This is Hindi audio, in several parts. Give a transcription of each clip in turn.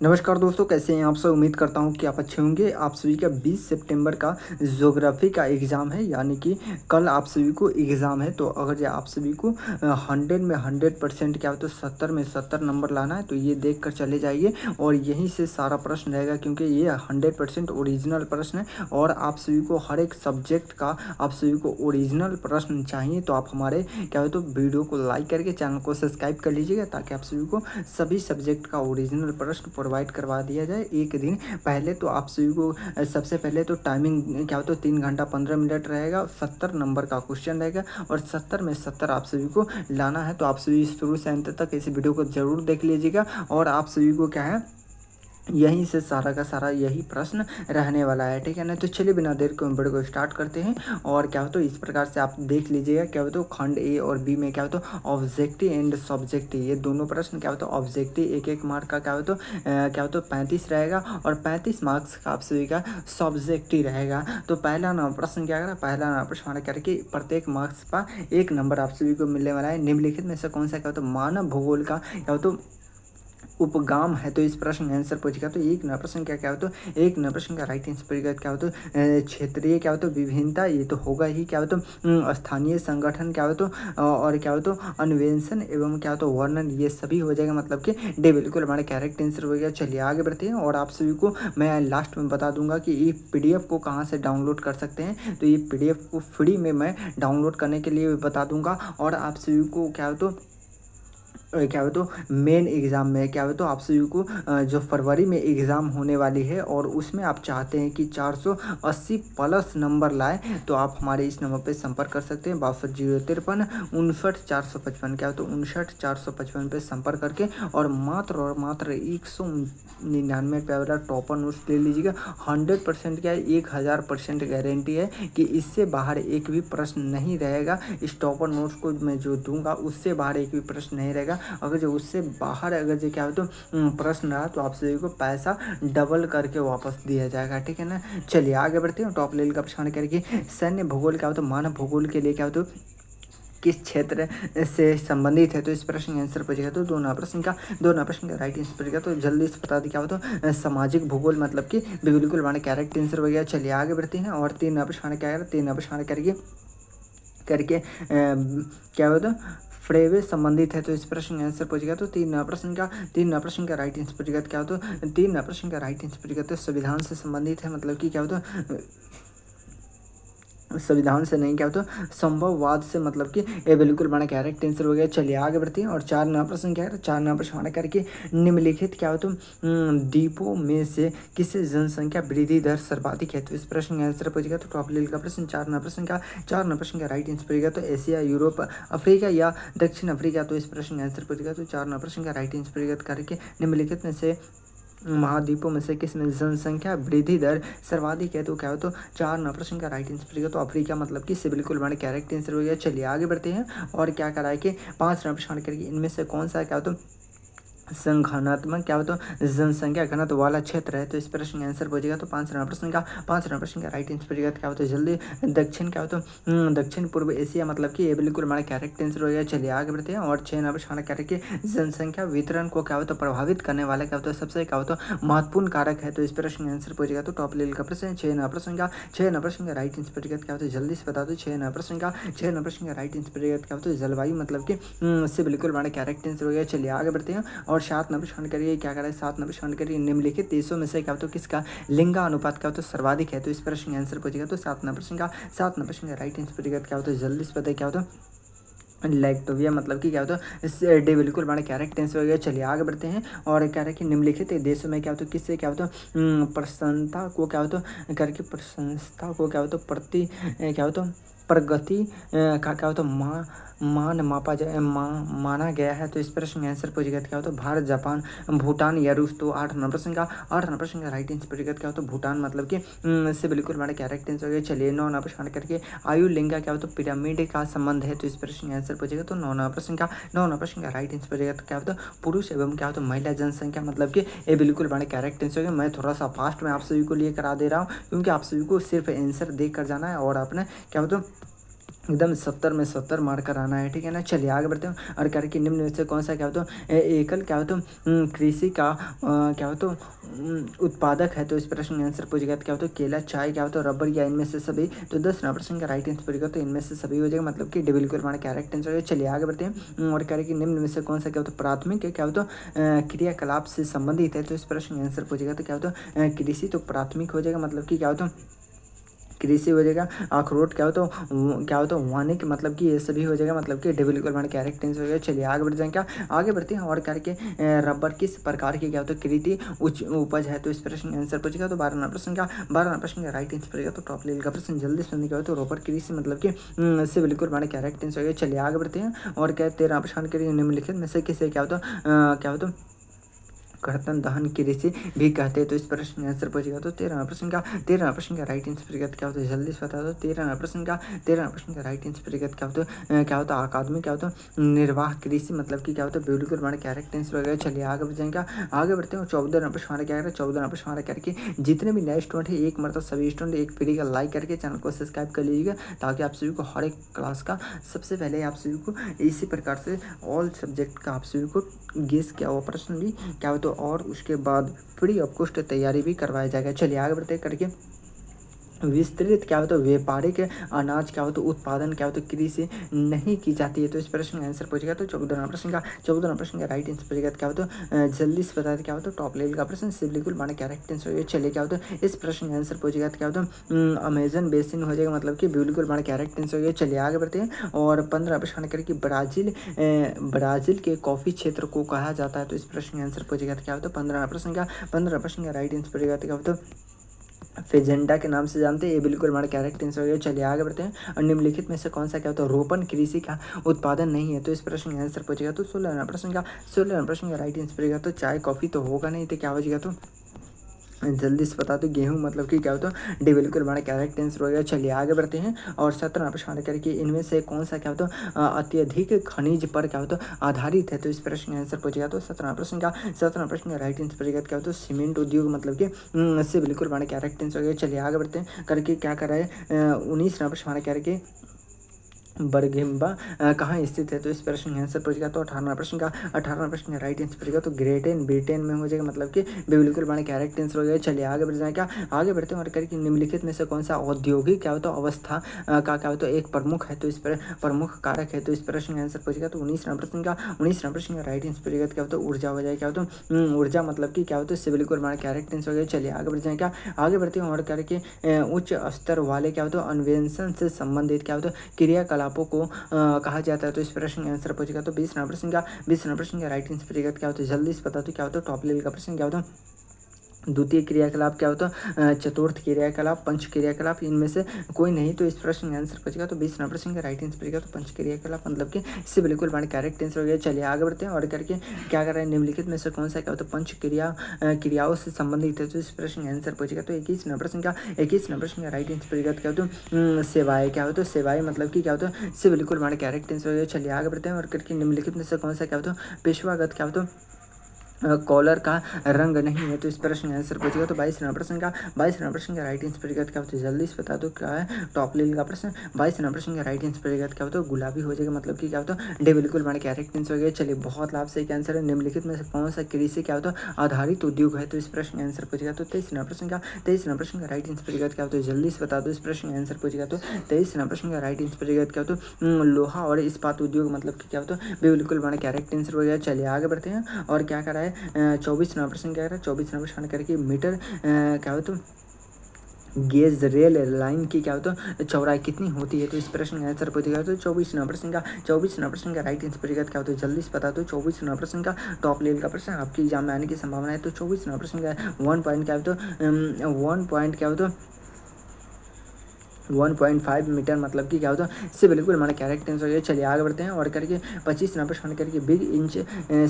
नमस्कार दोस्तों, कैसे हैं आप सब। उम्मीद करता हूँ कि आप अच्छे होंगे। आप सभी का 20 सितंबर का ज्योग्राफी का एग्ज़ाम है, यानी कि कल आप सभी को एग्ज़ाम है। तो अगर ये आप सभी को 100 में 100% क्या हो तो 70 में 70 नंबर लाना है, तो ये देख कर चले जाइए और यहीं से सारा प्रश्न रहेगा, क्योंकि ये 100% ओरिजिनल प्रश्न है और आप सभी को हर एक सब्जेक्ट का आप सभी को ओरिजिनल प्रश्न चाहिए। तो आप हमारे क्या हो तो वीडियो को लाइक करके चैनल को सब्सक्राइब कर लीजिएगा, ताकि आप सभी को सभी सब्जेक्ट का ओरिजिनल प्रश्न प्रोवाइड करवा दिया जाए एक दिन पहले। तो आप सभी को सबसे पहले तो टाइमिंग क्या हो तो 3 घंटा 15 मिनट रहेगा, 70 नंबर का क्वेश्चन रहेगा और 70 में 70 आप सभी को लाना है। तो आप सभी शुरू से अंत तक इस वीडियो को जरूर देख लीजिएगा और आप सभी को क्या है यहीं से सारा का सारा यही प्रश्न रहने वाला है, ठीक है ना। तो चलिए बिना देर के वीडियो को स्टार्ट करते हैं। और क्या हो तो इस प्रकार से आप देख लीजिएगा, क्या हो तो खंड ए और बी में क्या हो तो ऑब्जेक्टिव एंड सब्जेक्टिव, ये दोनों प्रश्न क्या हो तो ऑब्जेक्टिव एक मार्क का क्या हो तो 35 रहेगा और 35 मार्क्स का आप सभी का सब्जेक्टिव रहेगा। तो पहला ना प्रश्न क्या करा, पहला ना प्रश्न करके प्रत्येक मार्क्स पर 1 नंबर आप सभी को मिलने वाला है। निम्नलिखित में से कौन सा क्या हो तो मानव भूगोल का क्या हो तो उपगाम है। तो इस प्रश्न का आंसर पूछेगा। तो एक नंबर प्रश्न क्या हो तो एक नंबर प्रश्न का राइट आंसर पूछेगा। क्या हो तो क्षेत्रीय क्या हो तो विभिन्नता, ये तो होगा ही। क्या हो तो स्थानीय संगठन क्या हो तो और क्या हो तो अन्वेषण एवं क्या हो तो वर्णन, ये सभी हो जाएगा। मतलब कि डे बिल्कुल हमारे करेक्ट आंसर हो गया। चलिए आगे बढ़ते हैं और आप सभी को मैं लास्ट में बता दूंगा कि ये PDF को कहाँ से डाउनलोड कर सकते हैं। तो ये PDF को फ्री में मैं डाउनलोड करने के लिए बता दूंगा। और आप सभी को क्या हो तो क्या हो तो मेन एग्ज़ाम में क्या हो तो आप सभी को जो फरवरी में एग्ज़ाम होने वाली है और उसमें आप चाहते हैं कि 480 प्लस नंबर लाए, तो आप हमारे इस नंबर पे संपर्क कर सकते हैं। 62 053 59 455, क्या हो तो 59 455 पे संपर्क करके और मात्र 199 रुपये वाला टॉपर नोट्स ले लीजिएगा। 100% क्या है, 1000% गारंटी है कि इससे बाहर एक भी प्रश्न नहीं रहेगा। इस टॉपर नोट्स को मैं जो दूंगा उससे बाहर एक भी प्रश्न नहीं रहेगा। अगर जो उससे बाहर अगर जो क्या हो तो प्रश्न रहा, तो आप सभी को पैसा डबल करके वापस दिया जाएगा, ठीक है ना। चलिए आगे बढ़ते हैं। टॉप लेवल का प्रश्न करके सैन्य भूगोल क्या हो तो मानव भूगोल के लिए क्या हो तो किस क्षेत्र से संबंधित है। तो इस प्रश्न का आंसर पूछेगा। तो दो नंबर प्रश्न का राइट आंसर पूछेगा। तो जल्दी से बता दें क्या हो तो सामाजिक भूगोल, मतलब कि बिल्कुल हमारा करेक्ट आंसर हो गया। चलिए आगे बढ़ते हैं और 3 नंबर प्रश्न क्या है, 3 नंबर प्रश्न करके क्या हो तो फ्रेवे संबंधित है। तो इस प्रश्न का आंसर पूछेगा। तो 3 प्रश्न का राइट आंसर पूछेगा। क्या हो तो 3 प्रश्न का राइट आंसर पूछेगा। तो संविधान से संबंधित है, मतलब कि क्या हो तो संविधान से नहीं, क्या हो तो संभववाद से, मतलब कि ये बिल्कुल बड़ा करेक्ट आंसर हो गया। चलिए आगे बढ़ते हैं और 4 नंबर प्रश्न क्या है, 4 नंबर प्रश्न करके निम्नलिखित क्या हो तो द्वीपों में से किस जनसंख्या वृद्धि दर सर्वाधिक है। तो इस प्रश्न का आंसर पूछेगा। तो टॉप लेवल का प्रश्न 4 नंबर प्रश्न का राइट आंसर पूछेगा। तो एशिया, यूरोप, अफ्रीका या दक्षिण अफ्रीका। तो इस प्रश्न का आंसर पूछेगा। तो 4 नंबर प्रश्न का राइट आंसर पूछेगा करके निम्नलिखित में से महाद्वीपों में से किस में जनसंख्या वृद्धि दर सर्वाधिक है। तो क्या हो तो 4 नंबर प्रश्न का राइट आंसर पूछेगा। तो अफ्रीका, मतलब कि से बिल्कुल हमारे करेक्ट आंसर हो गया। चलिए आगे बढ़ते हैं और क्या कराए कि 5 नंबर प्रश्न करके इनमें से कौन सा क्या हो तो संघनात्मक क्या हो तो जनसंख्या घनत्व वाला क्षेत्र है। तो इस प्रश्न का आंसर पूछेगा। तो 5 नंबर प्रश्न का राइट आंसर पूछेगा। क्या होता है जल्दी दक्षिण, क्या हो तो दक्षिण पूर्व एशिया, मतलब कि ये बिल्कुल हमारा करेक्ट आंसर हो गया। चलिए आगे बढ़ते हैं और 6 नंबर प्रश्न करके जनसंख्या वितरण को क्या हो तो प्रभावित करने वाला क्या होता है सबसे क्या हो तो महत्वपूर्ण कारक है। तो इस प्रश्न का आंसर पूछेगा। तो टॉप लेवल का प्रश्न 6 नंबर प्रश्न का राइट आंसर पूछेगा। क्या होता है जल्दी से बता दो। 6 नंबर प्रश्न का राइट आंसर पूछेगा। क्या होता है जलवायु, मतलब कि से बिल्कुल हमारा करेक्ट आंसर हो गया। चलिए आगे बढ़ते हैं और 7 नंबर प्रश्न करिए। क्या करें 7 नंबर प्रश्न करिए निम्नलिखित देशों में से क्या हो तो किसका लिंगा अनुपात क्या हो तो सर्वाधिक है। तो इस प्रश्न का आंसर पूछेगा। तो 7 नंबर प्रश्न का राइट आंसर पूछेगा। क्या होता है जल्दी से बताइए। क्या होता है लैक्टोविया, मतलब कि क्या होता है इस डे बिल्कुल हमारे कैरेक्ट आंसर हो गया। चलिए आगे बढ़ते हैं और कह रहे हैं कि निम्नलिखित देशों में क्या होता है किससे क्या होता है प्रसन्नता को क्या होता है करके प्रशंसता को क्या होता है प्रति क्या होता है प्रगति का क्या होता है मान मापा जाए माना गया है। तो इस प्रश्न का आंसर पूछेगा। क्या होता है भारत, जापान, भूटान या रूस। तो 8 नंबर प्रश्न का राइट आंसर पूछेगा। क्या होता है भूटान, मतलब कि इससे बिल्कुल हमारे कैरेक्ट आंसर हो गया। चलिए 9 नंबर प्रश्न करके आयु लिंग का क्या होता है पिरामिड का संबंध है। तो इस प्रश्न का आंसर पूछेगा। तो 9 नंबर प्रश्न का राइट आंसर पूछेगा। तो क्या होता है पुरुष एवं क्या होता है महिला जनसंख्या, मतलब कि ये बिल्कुल हमारे कैरेक्ट आंसर हो गया। मैं थोड़ा सा फास्ट में आप सभी को लिए करा दे रहा हूँ, क्योंकि आप सभी को सिर्फ आंसर देख कर जाना है और अपने क्या होता है एकदम 70 में 70 मार कर आना है, ठीक है ना। चलिए आगे बढ़ते हैं और कार्य के निम्न में से कौन सा क्या होता है एकल क्या होता है कृषि का क्या होता है उत्पादक है। तो इस प्रश्न का आंसर पूछेगा तो क्या होता है केला, चाय क्या होता है रबर या इनमें से सभी। तो 10 प्रश्न का राइट आंसर पूछेगा तो इनमें से सभी हो जाएगा, मतलब कि बिल्कुल हमारा करेक्ट आंसर है। चलिए आगे बढ़ते हैं और कार्य के निम्न में से कौन सा क्या होता है प्राथमिक क्या होता है क्रियाकलाप से संबंधित है। तो इस प्रश्न का आंसर पूछेगा तो क्या होता है कृषि। तो प्राथमिक हो जाएगा, मतलब कि क्या होता है कृषि हो जाएगा। अखरोट क्या होता है क्या होता है वानिक, मतलब कि ये सभी हो जाएगा, मतलब कि डेबिल इक्वल कैरेक्ट टेंस हो जाएगा। चलिए आगे बढ़ जाएंगे, आगे बढ़ते हैं और करके रबर किस प्रकार की क्या होता है कृति उच्च उपज है। तो इस प्रश्न का आंसर पूछेगा तो 12 प्रश्न का राइट आंसर पूछेगा। तो टॉप लेवल का प्रश्न जल्दी सुनने क्या होता है रबर कृषि, मतलब कि से बिल्कुल कैरेक्ट टेंस हो गया। चलिए आगे बढ़ते हैं और क्या 13 प्रश्न के निम्नलिखित में से किसे क्या होता क्या होता कर्तन दहन कृषि भी कहते हैं। तो इस प्रश्न का आंसर पूछेगा तो 13 प्रश्न का राइट आंसर पूछेगा क्या होता है जल्दी से बता दो। 13 प्रश्न का राइट आंसर पूछेगा क्या होता है क्या होता है अकादमी क्या होता है निर्वाह कृषि, मतलब कि क्या होता है बिल्कुल हमारे कैरेक्ट आंसर वगैरह। चलिए आगे बढ़ जाएंगे, आगे बढ़ते हैं। 14 प्रश्न हमारा क्या है 14 प्रश्न हमारा करके जितने भी नए स्टूडेंट है एक मतलब सभी स्टूडेंट एक पीढ़ी का लाइक करके चैनल को सब्सक्राइब कर लीजिएगा, ताकि आप सभी को हर एक क्लास का सबसे पहले आप सभी को इसी प्रकार से ऑल सब्जेक्ट का आप सभी को गेस क्या हुआ प्रश्न भी क्या हो तो और उसके बाद फ्री ऑफ कॉस्ट तैयारी भी करवाया जाएगा। चलिए आगे बढ़ते करके विस्तृत क्या होता है व्यापारिक अनाज क्या होता है उत्पादन क्या होता है कृषि नहीं की जाती है। तो इस प्रश्न का आंसर पूछेगा तो 14 प्रश्न का राइट आंसर पूछेगा क्या होता है जल्दी से बताते क्या होता है टॉप लेवल का प्रश्न से बिल्कुल माने करेक्ट आंसर। चलिए क्या होता है इस प्रश्न का आंसर पूछेगा तो क्या होता है अमेजन बेसिन हो जाएगा, मतलब कि बिल्कुल माने करेक्ट आंसर हो गया। चलिए आगे बढ़ते हैं और 15 प्रश्न करके ब्राजील के कॉफी क्षेत्र को कहा जाता है। तो इस प्रश्न का आंसर पूछेगा तो क्या होता है 15 प्रश्न का राइट आंसर पूछेगा तो क्या होता है फेजेंडा के नाम से जानते हैं, ये बिल्कुल हमारा कैरेक्ट आंसर हो गया। चलिए आगे बढ़ते हैं और निम्नलिखित में से कौन सा क्या होता है रोपण कृषि का उत्पादन नहीं है। तो इस प्रश्न का आंसर पूछेगा तो 16 प्रश्न का राइट आंसर पूछेगा तो चाय कॉफी तो होगा नहीं, तो क्या हो जाएगा तो जल्दी से बता दो गेहूं, मतलब कि क्या होता है डी बिल्कुल हमारा कैरेक्ट आंसर हो गया। चलिए आगे बढ़ते हैं और 17 प्रश्न करके इनमें से कौन सा क्या होता है अत्यधिक खनिज पर क्या होता है आधारित है। तो इस प्रश्न का आंसर पूछेगा तो 17 प्रश्न का राइट आंसर पूछेगा क्या होता है सीमेंट उद्योग, मतलब कि से बिल्कुल हमारा कैरेक्ट आंसर हो गया। चलिए आगे बढ़ते हैं करके क्या कर रहा है 19 प्रश्न हमारा करके बरगिम्बा कहाँ स्थित है। तो इस प्रश्न का आंसर पूछेगा तो 18 प्रश्न का राइट आंसर पूछेगा तो ग्रेट ब्रिटेन में हो जाएगा, मतलब कि बिल्कुल हमारे कैरेक्ट आंसर हो गया। चलिए आगे बढ़ जाएगा, आगे बढ़ते हैं और करके निम्नलिखित में से कौन सा औद्योगिक क्या होता है अवस्था का क्या होता है एक प्रमुख है। तो इस पर प्रमुख कारक है। तो इस प्रश्न का आंसर पूछेगा तो 19 प्रश्न का राइट आंसर पूछेगा क्या होता है ऊर्जा हो जाएगा, क्या होता है ऊर्जा, मतलब कि क्या होता है बिल्कुल हमारा कैरेक्ट आंसर हो गया। चलिए आगे बढ़ जाएगा, आगे बढ़ते हैं और करके उच्च स्तर वाले क्या होता है अन्वेषण से संबंधित क्या होता है क्रियाकलापों को कहा जाता है। तो इस प्रश्न का आंसर पूछेगा तो 20 प्रश्न का राइट आंसर पूछेगा क्या होता है जल्दी से बता दो क्या होता है टॉप लेवल का प्रश्न क्या होता है द्वितीय क्रियाकलाप क्या होता है चतुर्थ क्रियाकलाप पंच क्रियाकलाप इनमें से कोई नहीं। तो इस प्रश्न का आंसर पूछेगा तो 20 प्रश्न का राइट आंसर पूछेगा तो पंच क्रियाकलाप, मतलब कि इससे बिल्कुल हमारे करेक्ट आंसर हो गया। चलिए आगे बढ़ते हैं और करके क्या कर रहे हैं निम्नलिखित में से कौन सा क्या होता है पंच क्रियाओं से संबंधित है। तो इस प्रश्न का आंसर पूछेगा तो 21 प्रश्न का राइट आंसर पूछेगा तो क्या होता है सेवाएं क्या होता है सेवाएं, मतलब कि क्या होता है इससे बिल्कुल हमारे करेक्ट आंसर हो गया। चलिए आगे बढ़ते हैं और करके निम्नलिखित में से कौन सा क्या होता है पेशवागत क्या होता है कॉलर का रंग नहीं है। तो इस प्रश्न का आंसर पूछेगा तो 22 प्रश्न का राइट आंसर पूछेगा क्या होता है जल्दी से बता दो क्या है टॉप लेवल का प्रश्न 22 प्रश्न का राइट आंसर पूछेगा क्या होता है गुलाबी हो जाएगा, मतलब कि क्या होता है डे बिल्कुल हमारे कैरेक्ट आंसर हो गया। चलिए बहुत लाभ से आंसर है निम्नलिखित में से कौन सा कृषि क्या होता है आधारित उद्योग है। तो इस प्रश्न का आंसर पूछेगा तो 23 प्रश्न का राइट आंसर पूछेगा क्या होता है जल्दी से बता दो। इस प्रश्न का आंसर पूछेगा तो 23 प्रश्न का राइट आंसर पूछेगा क्या होता है लोहा और इस्पात उद्योग, मतलब कि क्या होता है बिल्कुल हमारा कैरेक्ट आंसर हो गया। चलिए आगे बढ़ते हैं और क्या करा है 24 प्रश्न क्या करा 24 प्रश्न करके मीटर क्या होता है गेज रेल लाइन की क्या होता है चौड़ाई कितनी होती है। तो इस प्रश्न का आंसर पूछेगा तो 24 प्रश्न का राइट आंसर पूछेगा क्या होता है जल्दी से बता दो। 24 प्रश्न का टॉप लेवल का प्रश्न आपके एग्जाम में आने की संभावना है। तो 24 प्रश्न का 1 पॉइंट क्या होता है 1 पॉइंट क्या होता है 1.5 मीटर, मतलब कि क्या होता है इससे बिल्कुल हमारा कैरेक्ट आंसर हो गया। चलिए आगे बढ़ते हैं और करके 25 करके बिग इंच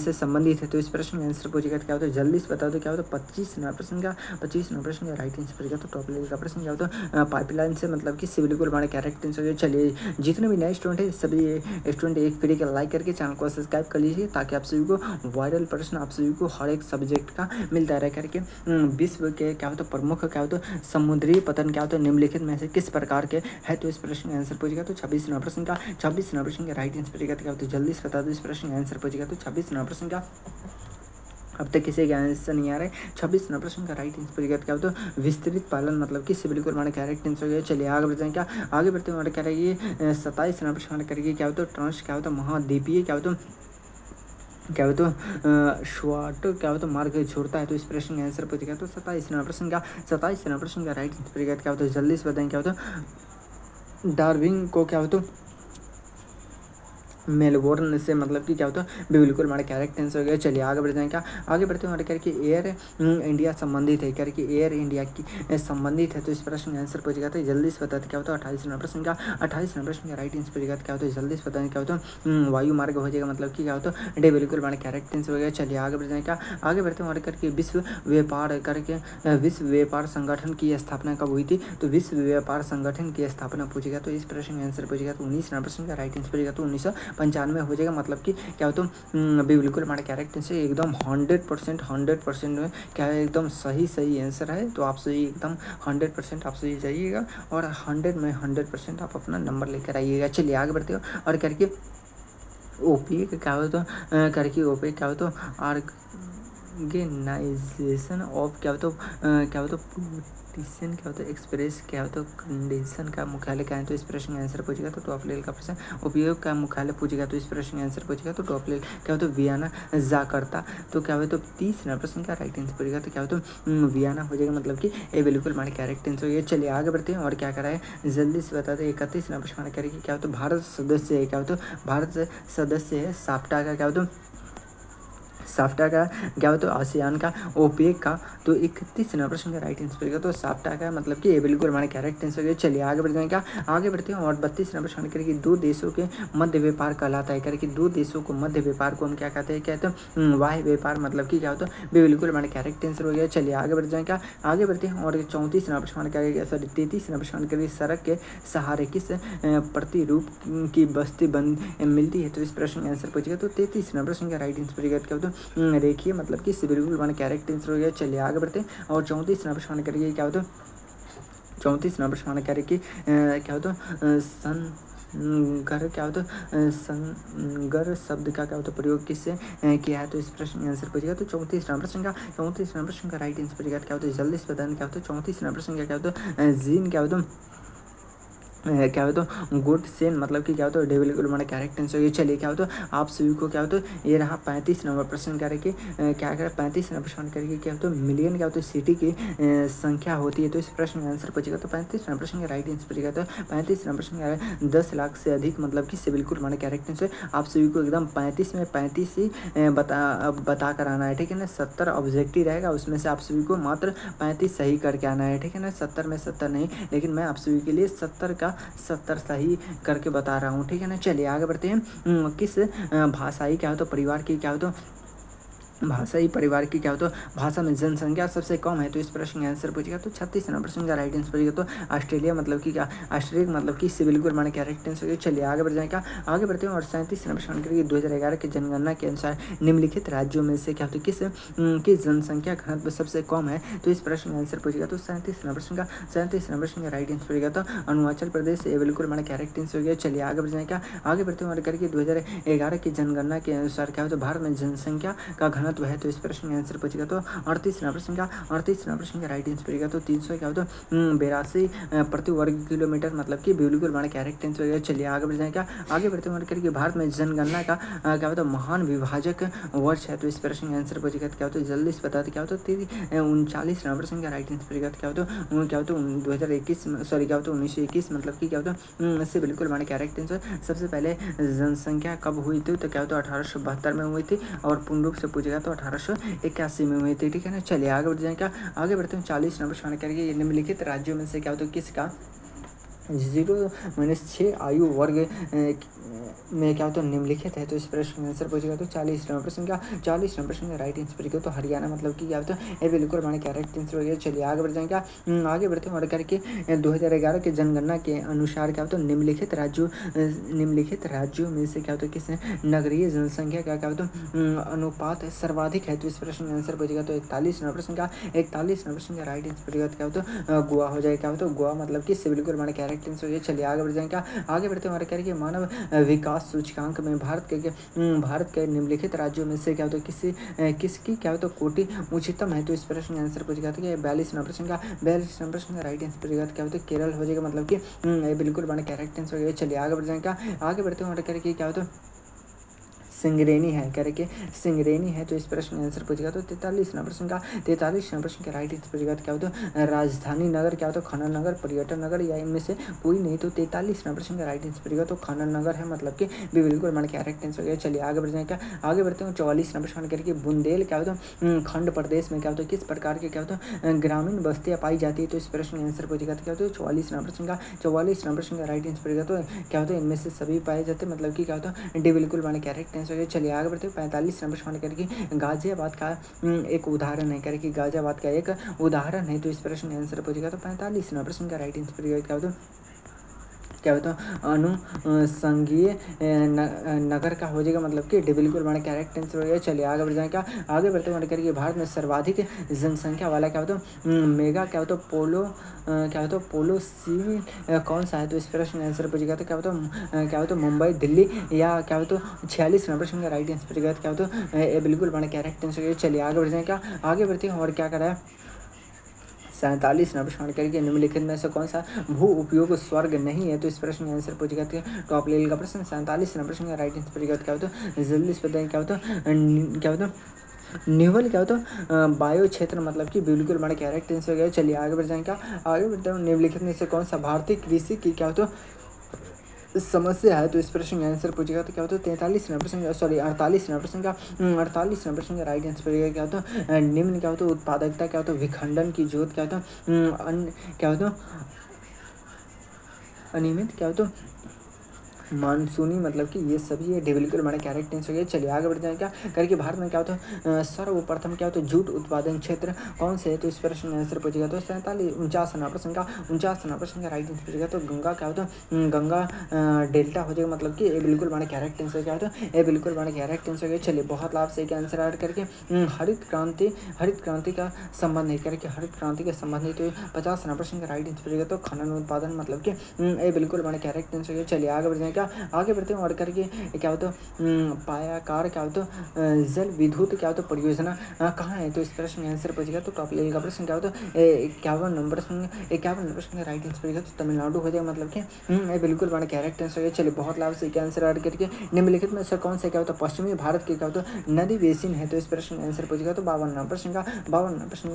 से संबंधित है। तो इस प्रश्न का आंसर पूछेगा क्या होता है जल्दी से बता दो क्या होता है 25 प्रश्न का राइट आंसर पूछेगा तो टॉप लेवल का प्रश्न क्या होता है पाइपलाइन से, मतलब कि इससे बिल्कुल हमारा कैरेक्ट आंसर हो गया। चलिए जितने भी नए स्टूडेंट है सभी स्टूडेंट एक फ्री का लाइक करके चैनल को सब्सक्राइब कर लीजिए, ताकि आप सभी को वायरल प्रश्न आप सभी को हर एक सब्जेक्ट का मिलता रह करके विश्व के क्या होता है प्रमुख क्या होता है समुद्री पतन क्या होता है निम्नलिखित में से किस प्रकार प्रकार के है, तो इस प्रश्न का आंसर पूछेगा तो 26 नंबर प्रश्न का 26 नंबर प्रश्न का राइट आंसर पूछेगा तो क्या होता है जल्दी से बता दो, इस प्रश्न का आंसर पूछेगा तो 26 नंबर प्रश्न का अब तक किसी का आंसर नहीं आ रहा है। 26 नंबर प्रश्न का राइट आंसर पूछेगा तो क्या होता है विस्तृत पालन मतलब कि बिल्कुल हमारा करेक्ट आंसर हो गया। चलिए आगे बढ़ते हैं, क्या आगे बढ़ते हैं हमारे क्या रहेगी 27 नंबर प्रश्न करेंगे क्या होता है ट्रांस क्या होता है महाद्वीपीय क्या होता है श्वाट क्या होता है मार्ग छोड़ता है, तो इस प्रश्न का आंसर पूछेगा तो 27 नंबर प्रश्न का 27 नंबर प्रश्न का राइट आंसर पूछेगा क्या होता है जल्दी से बताएं क्या होता है डार्विन को क्या होता है मेलबोर्न से मतलब कि क्या होता है बिल्कुल हमारा करेक्ट आंसर हो गया। चलिए आगे बढ़ जाएंगे, क्या आगे बढ़ते हैं हमारे करके एयर इंडिया संबंधित है करके एयर इंडिया की संबंधित है, तो इस प्रश्न का आंसर पूछेगा तो जल्दी से बताते क्या होता है 28 नंबर प्रश्न का 28 नंबर प्रश्न का राइट आंसर पूछेगा क्या होता है जल्दी से बताएं क्या होता है वायु मार्ग हो जाएगा मतलब कि क्या होता है डे बिल्कुल हमारा करेक्ट आंसर हो गया। चलिए आगे बढ़ जाएंगे, क्या आगे बढ़ते हैं हमारे करके विश्व व्यापार संगठन की स्थापना कब हुई थी, तो विश्व व्यापार संगठन की स्थापना पूछेगा तो इस प्रश्न का आंसर पूछेगा तो 19 नंबर प्रश्न का राइट आंसर पूछेगा तो 1995 हो जाएगा मतलब कि क्या होता है बिल्कुल हमारे कैरेक्टर से एकदम 100% में क्या है एकदम सही आंसर है, तो आप सही एकदम 100% आप सही जाइएगा और 100 में 100% आप अपना नंबर लेकर आइएगा। चलिए आगे बढ़ते हो और करके ओपीए क्या होता है करके ओपीए क्या होता है ऑर्गेनाइजेशन ऑफ क्या होता पोलिटिशियन क्या होता है एक्सप्रेस क्या होता है कंडीशन का मुख्यालय क्या है, तो इस प्रश्न का आंसर पूछेगा तो टॉप लेवल का प्रश्न उपयोग का मुख्यालय पूछेगा तो इस प्रश्न का आंसर पूछेगा तो टॉप लेवल क्या होता है वियना जाकर्ता, तो क्या होता है 30 नंबर प्रश्न का राइट आंसर पूछेगा तो क्या होता है वियना हो जाएगा मतलब कि ये बिल्कुल हमारे करेक्ट आंसर हो गया। चलिए आगे बढ़ते हैं और क्या करा है जल्दी से बता दें 31 नंबर प्रश्न करेंगे क्या होता है भारत सदस्य है क्या होता है भारत सदस्य है साप्टा का क्या होता है साफ्टा का क्या होता है आसियान का ओपेक का, तो 31 नंबर प्रश्न का राइट आंसर होगा तो साफ्टा का मतलब कि ये बिल्कुल हमारे करेक्ट आंसर है। चलिए आगे बढ़ जाएंगे, आगे बढ़ते हैं और 32 नंबर प्रश्न करके दो देशों के मध्य व्यापार कहलाता है करके दो देशों को मध्य व्यापार को हम क्या कहते हैं वाह्य व्यापार मतलब कि क्या होता है बिल्कुल हमारे करेक्ट आंसर हो गया। चलिए आगे बढ़ जाएंगे, आगे बढ़ते हैं और 34 नंबर प्रश्न करेगा सॉरी 33 नंबर प्रश्न करेगी सड़क के सहारे किस प्रतिरूप की बस्ती बन मिलती है, तो इस प्रश्न का आंसर पूछेगा तो 33 नंबर प्रश्न का राइट आंसर पूछेगा क्या होता है देखिए मतलब कि बिल्कुल हमारे कैरेक्ट आंसर हो गया। चलिए आगे बढ़ते हैं और 34 नंबर प्रश्न करेंगे क्या होता है 34 नंबर प्रश्न करेंगे क्या होता है संगर क्या होता है संगर शब्द का क्या होता है प्रयोग किससे किया है, तो इस प्रश्न का आंसर पूछेगा तो 34 नंबर प्रश्न का 34 नंबर प्रश्न का राइट आंसर पूछेगा क्या होता है जल्दी से बताना क्या होता है 34 नंबर प्रश्न का क्या होता है जीन क्या होता है क्या होता है गुड सेन मतलब कि क्या होता है डेबिल हमारा कैरेक्ट आंसर ये। चलिए क्या होता है आप सभी को क्या होता है ये रहा 35 नंबर प्रश्न करके क्या करें 35 नंबर प्रश्न करके क्या होता है मिलियन क्या होता है सिटी की संख्या होती है, तो इस प्रश्न का आंसर पूछेगा तो 35 नंबर प्रश्न का राइट आंसर पूछेगा तो 35 नंबर प्रश्न का 10 लाख से अधिक मतलब कि बिल्कुल हमारा कैरेक्ट आंसर आप सभी को एकदम 35 में 35 ही बता कर आना है, ठीक है ना। 70 ऑब्जेक्टिव रहेगा उसमें से आप सभी को मात्र 35 सही करके आना है, ठीक है ना। 70 में 70 नहीं, लेकिन मैं आप सभी के लिए 70 का 70 सही करके बता रहा हूँ, ठीक है ना। चलिए आगे बढ़ते हैं किस भाषाई क्या होता है परिवार की क्या होता है भाषाई परिवार की क्या होता है भाषा में जनसंख्या सबसे कम है, तो इस प्रश्न का आंसर पूछेगा तो 36 नंबर प्रश्न का राइट आंसर पूछेगा तो ऑस्ट्रेलिया मतलब कि क्या ऑस्ट्रेलिया मतलब कि बिल्कुल हमारे करेक्ट आंसर। चलिए आगे बढ़ जाएगा, आगे बढ़ते हैं और 37 नंबर प्रश्न करेंगे 2011 की जनगणना के अनुसार निम्नलिखित राज्यों में से क्या होता है किस जनसंख्या घनत्व सबसे कम है, तो इस प्रश्न का आंसर पूछेगा तो 37 नंबर प्रश्न का 37 नंबर प्रश्न का राइट आंसर पूछेगा तो अरुणाचल प्रदेश ये बिल्कुल हमारा करेक्ट आंसर हो गया। चलिए आगे बढ़ जाएगा, आगे बढ़ते हैं और करके 2011 की जनगणना के अनुसार क्या होता है भारत में जनसंख्या का घनत्व है, तो इस प्रश्न का आंसर पूछेगा तो 38 नंबर प्रश्न का 38 नंबर प्रश्न का राइट आंसर पूछेगा तो 300 क्या होता है 82 प्रति वर्ग किलोमीटर मतलब कि बिल्कुल हमारा करेक्ट आंसर हो गया। चलिए आगे बढ़ जाएगा, आगे बढ़ते हैं करके भारत में जनगणना का क्या होता है महान विभाजक वर्ष है, तो इस प्रश्न का आंसर पूछेगा क्या होता है जल्दी से बताते क्या होता है 39 नंबर प्रश्न का राइट आंसर पूछेगा क्या होता है 2021 सॉरी क्या होता है 1921 मतलब कि क्या होता है इससे बिल्कुल हमारे करेक्ट आंसर। सबसे पहले जनसंख्या कब हुई थी, तो क्या होता है 1872 में हुई थी और पूर्ण रूप से पूछेगा तो 1881 में हुई थी, ठीक है ना। चलिए आगे बढ़ जाएगा, आगे बढ़ते हैं 40 नंबर प्रश्न करेंगे निम्नलिखित राज्यों में से क्या होता है किसका 0-6 आयु वर्ग में क्या होता है निम्नलिखित है, तो इस प्रश्न का आंसर पूछेगा तो 40 नंबर प्रश्न का 40 नंबर प्रश्न का राइट आंसर पूछेगा तो हरियाणा मतलब कि क्या होता है ये बिल्कुल हमारे करेक्ट आंसर हो गया। चलिए आगे बढ़ जाएंगे, आगे बढ़ते हैं और करके 2011 के जनगणना के अनुसार क्या होता है निम्नलिखित राज्यों में से क्या होता है किस नगरीय जनसंख्या का क्या होता है अनुपात सर्वाधिक है, तो इस प्रश्न का आंसर पूछेगा तो 41 नंबर प्रश्न का राइट आंसर पूछेगा क्या होता है गोवा हो जाएगा। क्या होता है गोवा मतलब कि इससे बिल्कुल हमारे करेक्ट आंसर हो गया। चलिए आगे बढ़ जाएंगे, आगे बढ़ते हमारे करेंगे मानव विकास सूचकांक में भारत के निम्नलिखित राज्यों में से क्या होता है किसकी क्या होता है कोटि उच्चतम है, तो इस प्रश्न का आंसर पूछेगा था कि 42 नंबर प्रश्न का राइट आंसर पूछेगा क्या होता है केरल हो जाएगा, मतलब कि ये बिल्कुल हमारे करेक्ट आंसर हो गया। चलिए आगे बढ़ जाएंगे, आगे बढ़ते हमारे करके क्या होता है सिंगरेनी है करके सिंगरेनी है, तो इस प्रश्न का आंसर पूछेगा तो 43 नंबर प्रश्न का राइट आंसर पूछेगा तो क्या होता है राजधानी नगर क्या होता है खनन नगर पर्यटन नगर या इनमें से कोई नहीं, तो 43 नंबर प्रश्न का राइट आंसर पूछेगा तो खनन नगर है, मतलब कि भी बिल्कुल हमारे करेक्ट आंसर हो गया। चलिए आगे बढ़ जाएंगे, आगे बढ़ते हैं 44 नंबर प्रश्न करके बुंदेल क्या होता है खंड प्रदेश में क्या होता है किस प्रकार के क्या होता है ग्रामीण बस्तियाँ पाई जाती है, तो इस प्रश्न का आंसर पूछेगा तो क्या होता है 44 नंबर प्रश्न का राइट आंसर पूछेगा तो क्या होता है इनमें से सभी पाए जाते हैं, मतलब कि क्या होता है डी बिल्कुल हमारे करेक्ट आंसर हो गया। चलिए आगे बढ़ते हैं 45 नंबर सवाल करके गाजियाबाद का एक उदाहरण है करके गाजियाबाद का एक उदाहरण है, तो इस प्रश्न का आंसर पूछेगा तो 45 नंबर प्रश्न का राइट आंसर पूछेगा क्या होता है अनुसंघीय नगर का हो जाएगा, मतलब कि डी बिल्कुल हमारा करेक्ट आंसर हो गया। चलिए आगे बढ़ जाएगा, आगे बढ़ते हुए करके भारत में सर्वाधिक जनसंख्या वाला क्या होता है मेगा क्या होता है क्या होता है पोलो सी कौन सा है, तो इस प्रश्न का आंसर पूछेगा तो क्या होता है मुंबई दिल्ली या क्या होता है 46 नंबर प्रश्न का राइट आंसर पूछेगा तो क्या होता है बिल्कुल हमारा करेक्ट आंसर हो गया। चलिए आगे बढ़ जाएगा, आगे बढ़ते हैं और क्या करा है 47 नंबर प्रश्न करके निम्नलिखित में से कौन सा भू उपयोग स्वर्ग नहीं है, तो इस प्रश्न का आंसर पूछेगा टॉप लेवल का प्रश्न 47 नंबर प्रश्न का राइट आंसर पूछेगा क्या होता है जल्दी से बताएं क्या होता है निवल क्या होता है बायो क्षेत्र, मतलब कि बिल्कुल हमारा करेक्ट आंसर हो गया। चलिए आगे बढ़ जाएंगे, आगे बढ़ते हैं निम्नलिखित में से कौन सा भारतीय कृषि की क्या होता है समस्या है, तो इस प्रश्न का आंसर पूछेगा तो क्या होता है 43 नंबर प्रश्न सॉरी 48 नंबर प्रश्न का 48 नंबर प्रश्न का राइट आंसर पूछेगा क्या होता है निम्न क्या होता है उत्पादकता क्या होता है विखंडन की जोत क्या होता है क्या होता है अनियमित क्या होता है मानसूनी, मतलब कि ये सभी ये बिल्कुल हमारे करेक्ट आंसर हो गया। चलिए आगे बढ़ जाए क्या करके भारत में क्या होता है सर्वप्रथम क्या होता है जूट उत्पादन क्षेत्र कौन से है, तो इस प्रश्न में आंसर पूछेगा तो 49 नंबर प्रश्न का राइट आंसर पूछेगा तो गंगा क्या होता है गंगा डेल्टा हो जाएगा, मतलब कि ये बिल्कुल हमारे करेक्ट आंसर क्या होता है ये बिल्कुल हमारे करेक्ट आंसर हो गया। चलिए बहुत लाभ से आंसर ऐड करके हरित क्रांति का संबंध है करके हरित क्रांति के संबंध है, तो 50 नंबर प्रश्न का राइट आंसर पूछेगा तो खनन उत्पादन, मतलब कि ये बिल्कुल हमारे करेक्ट आंसर हो गया। चलिए आगे बढ़ जाएगा, आगे बढ़ते हैं और करके क्या होता है पायाकार क्या होता है जल विद्युत क्या होता है परियोजना कहाँ है, तो इस प्रश्न का आंसर पूछेगा तो टॉप लेवल का प्रश्न क्या होता है 51 नंबर प्रश्न का राइट आंसर पूछेगा तो तमिलनाडु हो जाएगा, मतलब कि ये बिल्कुल हमारा करेक्ट आंसर है। चलिए बहुत लाभ से आंसर ऐड करके निम्नलिखित में से कौन सा क्या होता है पश्चिमी भारत के क्या होता है नदी बेसिन है, तो इस प्रश्न का आंसर पूछेगा तो 52 नंबर प्रश्न का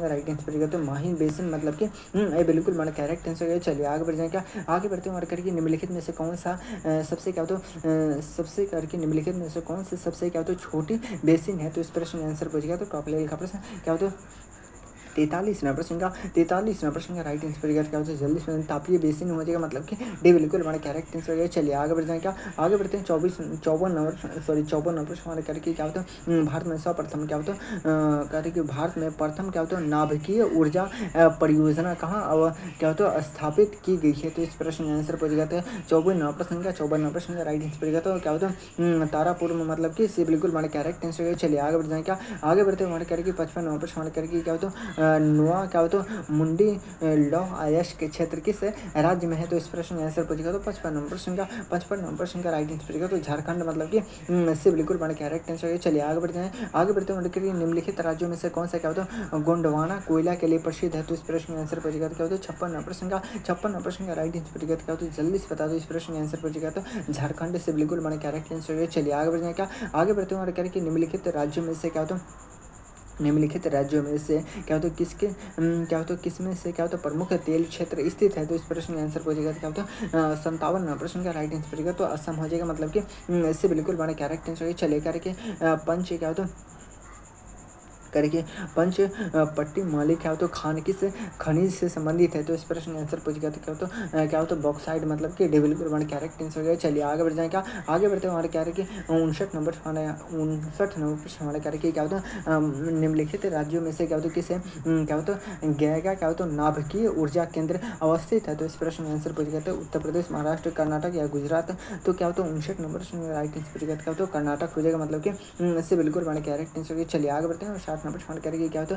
राइट आंसर पूछेगा तो माहिम बेसिन, मतलब कि ये बिल्कुल हमारा करेक्ट आंसर है। चलिए आगे बढ़ जाएगा, आगे बढ़ते हैं और करके निम्नलिखित में से कौन सा सबसे क्या होता है सबसे करके निम्नलिखित में से कौन से सबसे क्या होता है छोटी बेसिन है, तो इस प्रश्न का आंसर पूछेगा तो टॉप लेवल का प्रश्न क्या होता है 43 नंबर प्रश्न का राइट आंसर पूछेगा क्या होता है जल्दी से तापीय बेसिन हो जाएगा, मतलब कि डी बिल्कुल हमारा करेक्ट आंसर हो गया। चलिए आगे बढ़ जाएगा, आगे बढ़ते हैं 54 नंबर प्रश्न करके क्या होता है भारत में सर्वप्रथम क्या होता है करके भारत में प्रथम क्या होता है नाभिकीय ऊर्जा परियोजना कहाँ क्या होता है स्थापित की गई है, तो इस प्रश्न का आंसर पूछेगा तो 54 नंबर प्रश्न का राइट आंसर पूछेगा तो क्या होता है तारापुर में, मतलब कि इसे बिल्कुल हमारा करेक्ट आंसर हो गया। चलिए आगे बढ़ जाएगा, आगे बढ़ते हैं हमारे करके 55 नंबर प्रश्न करके क्या होता है नुआ क्या होता है मुंडी लौ आयश के क्षेत्र किस राज्य में है, तो इस प्रश्न का आंसर पूछेगा तो 55 नंबर प्रश्न का राइट आंसर पूछेगा तो झारखंड, मतलब कि इससे बिल्कुल हमारा करेक्ट आंसर है। चलिए आगे बढ़ते हैं, आगे बढ़ते हैं निम्नलिखित राज्यों में से कौन सा क्या होता है गोंडवाना कोयला के लिए प्रसिद्ध है, तो इस प्रश्न का आंसर पूछेगा तो क्या होता है 56 नंबर प्रश्न का राइट आंसर पूछेगा तो क्या होता है जल्दी से बता दो, इस प्रश्न का आंसर पूछेगा तो झारखंड से बिल्कुल हमारा करेक्ट आंसर है। चलिए आगे बढ़ जाएगा, आगे बढ़ते हैं और करके निम्नलिखित राज्यों में से क्या होता है निम्नलिखित राज्यों में से क्या होता है क्या होता है किसमें से क्या होता है प्रमुख तेल क्षेत्र स्थित है, तो इस प्रश्न का आंसर पूछेगा तो क्या होता है 57 प्रश्न का राइट आंसर पूछेगा तो असम हो जाएगा, मतलब कि इससे बिल्कुल हमारा करेक्ट आंसर चले करके पंच क्या होता है करके पंच पट्टी मालिक क्या हो तो खान किस खनिज से संबंधित है? तो इस प्रश्न का आंसर पूछ गया था क्या हो तो बॉक्साइड मतलब कि डेवलपर वन कैरेक्ट आंसर हो गया। चलिए आगे बढ़ जाए, क्या आगे बढ़ते हैं हमारे क्या कि 59 नंबर प्रश्न हमारे क्या कि क्या होता है निम्नलिखित राज्यों में से क्या होता है किसे क्या होता है गैगा क्या होता है नाभिकीय ऊर्जा केंद्र अवस्थित है? तो इस प्रश्न का आंसर पूछ गया था उत्तर प्रदेश, महाराष्ट्र, कर्नाटक या गुजरात। तो क्या होता है 59 नंबर प्रश्न राइट आंसर पूछ गया था क्या होता है कर्नाटक हो जाएगा, मतलब कि इससे बिल्कुल हमारे कैरेक्ट आंसर। चलिए आगे बढ़ते हैं। 60 नंबर प्रश्न करेंगे क्या होता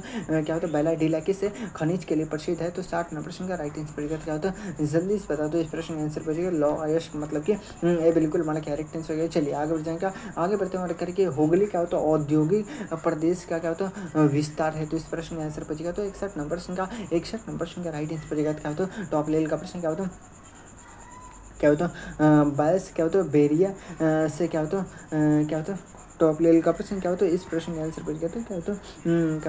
है बेला डीला किस खनिज के लिए प्रसिद्ध है? तो 60 नंबर प्रश्न का राइट आंसर पूछ गया क्या होता है जल्दी से बता दो। इस प्रश्न का आंसर पूछेगा लॉ आयश, मतलब कि ये बिल्कुल हमारा कैरेक्ट आंसर हो गया। चलिए आगे बढ़ जाएगा, आगे बढ़ते हैं करके हुगली क्या होता है औद्योगिक प्रदेश का क्या होता है विस्तार है? तो इस प्रश्न का आंसर पूछेगा तो 61 नंबर प्रश्न का राइट आंसर पूछेगा क्या होता है टॉप लेवल का प्रश्न क्या होता है बायस क्या होता है बेरिया से क्या होता है टॉप लेवल का प्रश्न क्या होता है इस प्रश्न का आंसर पूछ गया तो क्या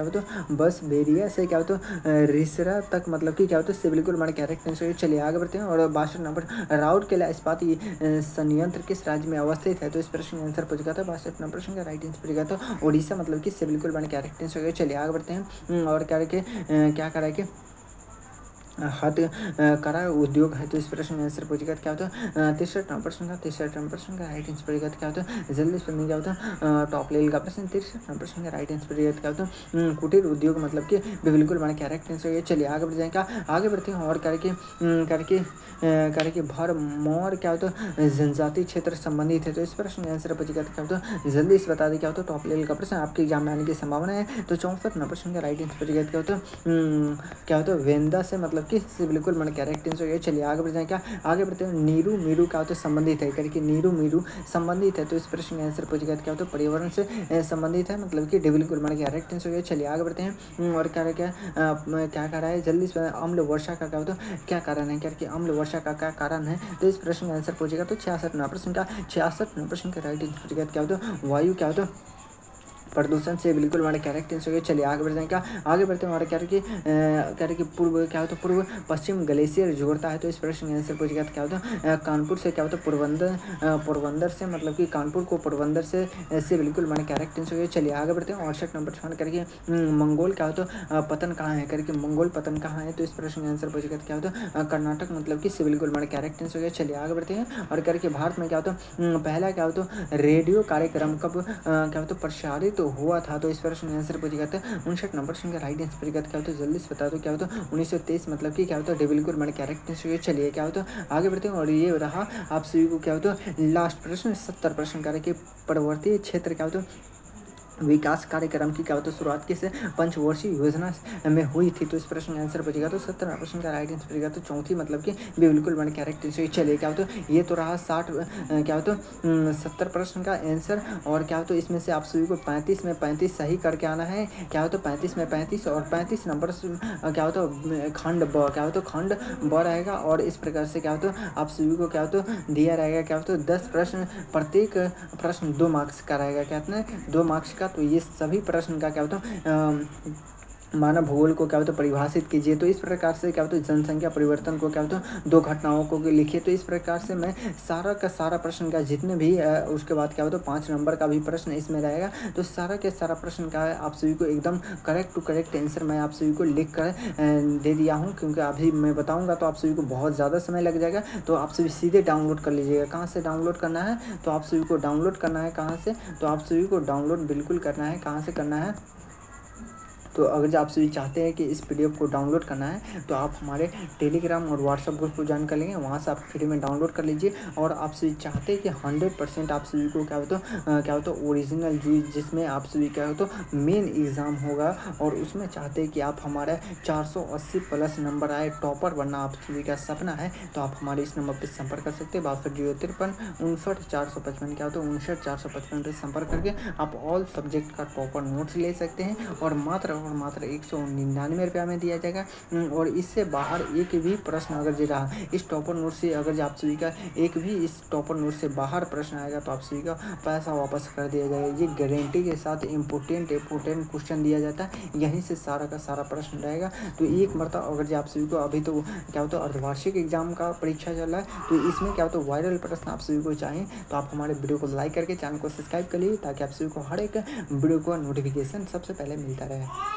होता है बस बेरिया से क्या होता है रिसरा तक, मतलब कि क्या होता है इससे बिल्कुल हमारे कैरेक्ट आंसर। चलिए आगे बढ़ते हैं। और 62 नंबर राउरकेला इस्पात संयंत्र किस राज्य में अवस्थित है? तो इस प्रश्न का आंसर पूछ गया था 62 नंबर प्रश्न का राइट आंसर पूछ गया था ओडिशा, मतलब कि इससे बिल्कुल हमारे कैरेक्ट आंसर। चलिए आगे बढ़ते हैं। और क्या करा कि हद करा उद्योग है? तो इस प्रश्न का आंसर पूछेगा क्या होता है 63 नंबर प्रश्न का राइट आंसर पूछेगा क्या होता है जल्दी से क्या होता है टॉप लेवल का प्रश्न 63 नंबर प्रश्न का राइट आंसर पूछेगा क्या होता है कुटीर उद्योग, मतलब कि बिल्कुल हमारा कैरेक्ट आंसर। चलिए आगे बढ़ जाएगा, आगे बढ़ते हैं। और करके भर मोर क्या होता है जनजाति क्षेत्र संबंधित है? तो इस प्रश्न का आंसर पूछेगा क्या होता है जल्दी से बता दें क्या होता है टॉप लेवल का प्रश्न आपके एग्जाम में आने की संभावना है। तो 64 नंबर प्रश्न का राइट आंसर पूछेगा क्या होता है वेंदा से, मतलब कि बिल्कुल मैंने कैरेक्ट आंसर हो गया। चलिए आगे बढ़ जाए, क्या आगे बढ़ते हैं। नीरू मीरू क्या होता है संबंधित है? करके नीरू मीरू संबंधित है? तो इस प्रश्न का आंसर पूछेगा क्या होता है पर्यावरण से संबंधित है, मतलब कि बिल्कुल मैंने कैरेक्ट आंसर हो गया। चलिए आगे बढ़ते हैं। और क्या कर रहा है जल्दी से अम्ल वर्षा का क्या होता है क्या कारण है? करके अम्ल वर्षा का क्या कारण है? तो इस प्रश्न का आंसर पूछेगा तो 66 नंबर प्रश्न का 66 नंबर प्रश्न का राइट आंसर पूछेगा क्या होता है वायु क्या होता है प्रदूषण से बिल्कुल हमारे कैरेक्ट आंसर हो गया। चलिए आगे बढ़ जाएंगे, आगे बढ़ते हैं। हमारे क्या पूर्व क्या होता है पूर्व पश्चिम ग्लेशियर जोड़ता है? तो इस प्रश्न का आंसर पूछेगा क्या होता है कानपुर से क्या होता है पोरबंदर से, मतलब कि कानपुर को पोरबंदर से बिल्कुल हमारे कैरेक्ट आंसर हो गया। चलिए आगे बढ़ते हैं। 68 नंबर प्रश्न करके मंगोल क्या होता है पतन कहाँ है? करके मंगोल पतन कहाँ है? तो इस प्रश्न का आंसर पूछेगा क्या होता है कर्नाटक, मतलब कि बिल्कुल हमारे कैरेक्ट आंसर हो गया। चलिए आगे बढ़ते हैं। और करके भारत में क्या होता है पहला क्या होता है रेडियो कार्यक्रम कब क्या होता है प्रसारित हुआ था? तो इस प्रश्न का आंसर पूछेगा था 59 नंबर प्रश्न का राइट आंसर पूछेगा क्या होता है जल्दी से बता दो क्या होता है 1923, मतलब कि क्या होता है बिल्कुल मैंने कैरेक्ट आंसर। चलिए क्या होता है आगे बढ़ते हैं। और ये रहा आप सभी को क्या होता है लास्ट प्रश्न 70 प्रश्न का पर्वतीय क्षेत्र क्या होता है विकास कार्यक्रम की क्या होता है शुरुआत किस पंचवर्षीय योजना में हुई थी? तो इस प्रश्न का आंसर पूछेगा तो 70 प्रश्न का राइट आंसर पूछेगा तो चौथी, मतलब कि बिल्कुल मैंने कैरेक्टर से। चलिए क्या होता है ये तो रहा 60 क्या होता है 70 प्रश्न का आंसर। और क्या होता है इसमें से आप सभी को 35 में 35 सही करके आना है। क्या होता है 35 में 35 और 35 नंबर क्या होता है खंड ब क्या होता है खंड ब रहेगा। और इस प्रकार से क्या होता है आप सभी को क्या होता है दिया रहेगा क्या होता है 10 प्रश्न, प्रत्येक प्रश्न 2 मार्क्स का रहेगा। क्या होता है 2 मार्क्स का। तो ये सभी प्रश्न का क्या होता है मानव भूगोल को क्या होता है परिभाषित कीजिए। तो इस प्रकार से क्या होता है जनसंख्या परिवर्तन को क्या होता है 2 घटनाओं को लिखिए। तो इस प्रकार से मैं सारा का सारा प्रश्न का जितने भी उसके बाद क्या होता है 5 नंबर का भी प्रश्न इसमें रहेगा। तो सारा के सारा प्रश्न का आप सभी को एकदम करेक्ट टू करेक्ट आंसर मैं आप सभी को लिख कर दे दिया हूँ, क्योंकि अभी मैं बताऊँगा तो आप सभी को बहुत ज़्यादा समय लग जाएगा। तो आप सभी सीधे डाउनलोड कर लीजिएगा। कहाँ से डाउनलोड करना है? तो आप सभी को डाउनलोड करना है कहाँ से? तो आप सभी को डाउनलोड बिल्कुल करना है कहाँ से करना है? तो अगर आप सभी चाहते हैं कि इस पीडीएफ को डाउनलोड करना है तो आप हमारे टेलीग्राम और व्हाट्सएप ग्रुप को ज्वाइन कर लेंगे, वहाँ से आप फ्री में डाउनलोड कर लीजिए। और आप सभी चाहते हैं कि 100% आप सभी को क्या होता ओरिजिनल जिसमें आप सभी क्या होता मेन एग्ज़ाम होगा और उसमें चाहते हैं कि आप हमारा 480 प्लस नंबर आए, टॉपर बनना आप सभी का सपना है, तो आप हमारे इस नंबर पर संपर्क कर सकते हैं 6253 क्या होता है 59 455 पर संपर्क करके आप ऑल सब्जेक्ट का टॉपर नोट्स ले सकते हैं। और मात्र क्षेत्रफल मात्र 199 रुपया में दिया जाएगा। और इससे बाहर एक भी प्रश्न अगर जो रहा इस टॉपर नोट से, अगर जो आप सभी का एक भी इस टॉपर नोट से बाहर प्रश्न आएगा तो आप सभी का पैसा वापस कर दिया जाएगा। ये गारंटी के साथ इम्पोर्टेंट क्वेश्चन दिया जाता है, यहीं से सारा का सारा प्रश्न रहेगा। तो एक मरतबा अगर जो आप सभी को अभी तो क्या होता है अर्धवार्षिक एग्जाम का परीक्षा चल रहा है, तो इसमें क्या होता है वायरल प्रश्न आप सभी को चाहिए तो आप हमारे वीडियो को लाइक करके चैनल को सब्सक्राइब कर लीजिए, ताकि आप सभी को हर एक वीडियो का नोटिफिकेशन सबसे पहले मिलता रहे।